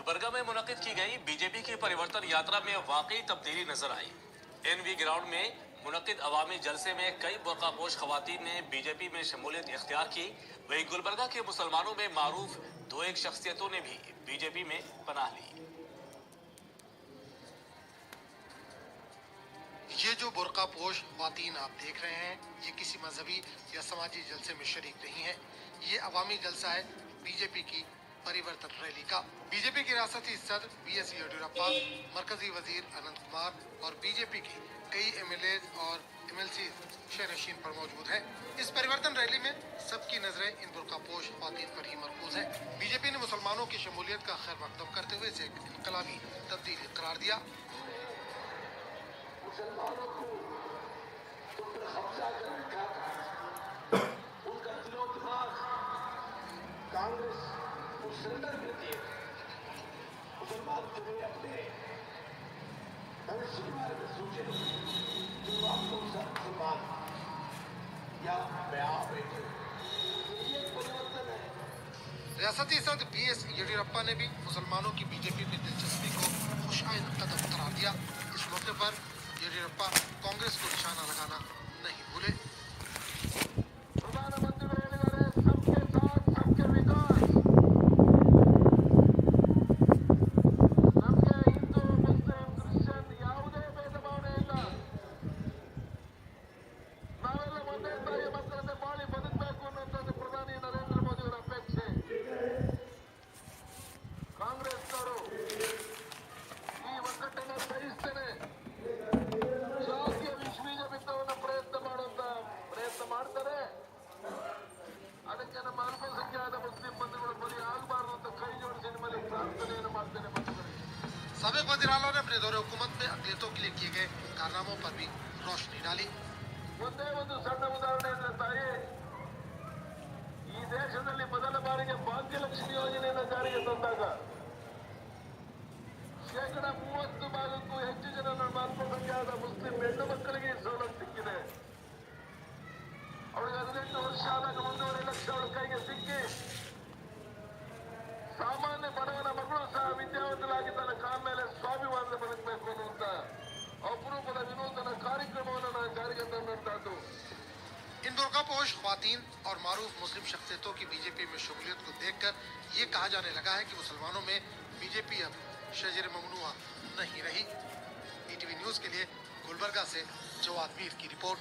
गुलबर्गा में मुनक्किद की गई बीजेपी की परिवर्तन यात्रा में वाकई तब्दीली नजर आई। एनवी ग्राउंड में मुनक्किद अवामी जलसे में कई बुर्कापोश खवातीन ने बीजेपी में शमूलियत इख्तियार की। वहीं गुलबर्गा के मुसलमानों में मारूफ दो एक शख्सियतों ने भी बीजेपी में पनाह ली। ये जो बुर्कापोश खवातीन आप देख रहे हैं, ये किसी मजहबी या समाजी जलसे में शरीक नहीं है। ये अवामी जलसा है बीजेपी की परिवर्तन रैली का। बीजेपी के रियासती सदर बीएस येडियुरप्पा, मरकजी वजीर अनंत कुमार और बीजेपी के कई एमएलए और एमएलसी शहनशीन पर मौजूद हैं। इस परिवर्तन रैली में सबकी नजरें इन बुर्कापोश खवातीन पर ही मरकूज है। बीजेपी ने मुसलमानों की शमूलियत का खैर मकदम करते हुए इसे एक इनकलाबी तब्दीली करार दिया। मुसलमानों को तो कब्जा कर रखा था, उनका दिलो दिमाग कांग्रेस को सरेंडर कर दिए। मुसलमान तुम्हें अपने भविष्य के बारे में सोचे, तुम आपको मुसलमान या मैं आप बैठे, ये परिवर्तन है। रियासती सदर बीएस येडियुरप्पा ने भी मुसलमानों की बीजेपी में दिलचस्पी को खुशाइन कदम करार दिया। इस मौके पर येडियुरप्पा कांग्रेस को निशाना लगाना नहीं भूले। प्रधानमंत्री ಹೇಳಿದ್ದಾರೆ, सबके साथ सबके विकास। ನಮಗೆ ಹಿಂದೂ ಮುಸ್ಲಿಂ ಕ್ರಿಶ್ಚಿಯನ್ ಯಾವುದೇ ಭೇದ ಭಾವನೆ ಇಲ್ಲ. ನಾವೆಲ್ಲ ಒಂದೇ ತಾಯಿಯ ಮಕ್ಕಳಂತೆ ಬಾಳಿ ಬದುಕಬೇಕು ಅನ್ನೋದು ಪ್ರಧಾನಿ ನರೇಂದ್ರ ಮೋದಿ ಅವರ ಅಪೇಕ್ಷೆ. ಕಾಂಗ್ರೆಸ್ನವರು ಈ ಒಗ್ಗಟ್ಟನ್ನು ಸಹಿಸ್ತೇನೆ, ಜಾತಿಯ ವಿಷಬೀಜ ಬಿತ್ತುವ ಪ್ರಯತ್ನ ಮಾಡ್ತಾರೆ. ಅದಕ್ಕೆ ನಮ್ಮ ಅಲ್ಪಸಂಖ್ಯಾತ ಮುಸ್ಲಿಂ ಬಂಧುಗಳು ಬಲಿ ಆಗಬಾರದು ಅಂತ ಕೈ ಜೋಡಿಸಿ ನಿಮ್ಮಲ್ಲಿ ಪ್ರಾರ್ಥನೆಯನ್ನು ಮಾಡ್ತೇನೆ ಬಂಧುಗಳೇ. साबिक वज़ीर आला ने अपने दौरे हुकूमत में अक़लियतों के लिए किए गए कारनामों पर भी रोशनी डाली। ಒಂದೇ ಒಂದು ಸಣ್ಣ ಉದಾಹರಣೆ ಅಂದ್ರೆ ತಾಯಿ, ಈ ದೇಶದಲ್ಲಿ ಮೊದಲ ಬಾರಿಗೆ ಭಾಗ್ಯಲಕ್ಷ್ಮಿ ಯೋಜನೆಯನ್ನು ಜಾರಿಗೆ ತಂದಾಗ 30% ಹೆಚ್ಚು ಜನ ನಮ್ಮ ಅಲ್ಪಸಂಖ್ಯಾತ ಮುಸ್ಲಿಂ ಹೆಣ್ಣು ಮಕ್ಕಳಿಗೆ ಈ ಸವಲತ್ತು ಸಿಕ್ಕಿದೆ. ಅವಳಿಗೆ 18 ವರ್ಷ ಆದಾಗ 1.5 ಲಕ್ಷ ಅವಳ ಕೈಗೆ ಸಿಕ್ಕಿ, ಸಾಮಾನ್ಯ ಬಡವನ ಮಗಳು ಸಹ ವಿದ್ಯಾವಂತರಾಗಿ ತನ್ನ ಕಾಲ ಮೇಲೆ ಸ್ವಾಭಿಮಾನದ ಬದುಕಬೇಕು ಅನ್ನುವಂತ ಅಪರೂಪದ ವಿನೂತನ ಕಾರ್ಯಕ್ರಮವನ್ನು ನಾನು ಜಾರಿಗೆ ತಂದಂತಹದ್ದು. इन बुर्कापोश खवातीन और मारूफ मुस्लिम शख्सियतों की बीजेपी में शमूलियत को देखकर ये कहा जाने लगा है कि मुसलमानों में बीजेपी अब शजर ममनुआ नहीं रही। ईटीवी न्यूज के लिए गुलबर्गा से जवाद मीर की रिपोर्ट।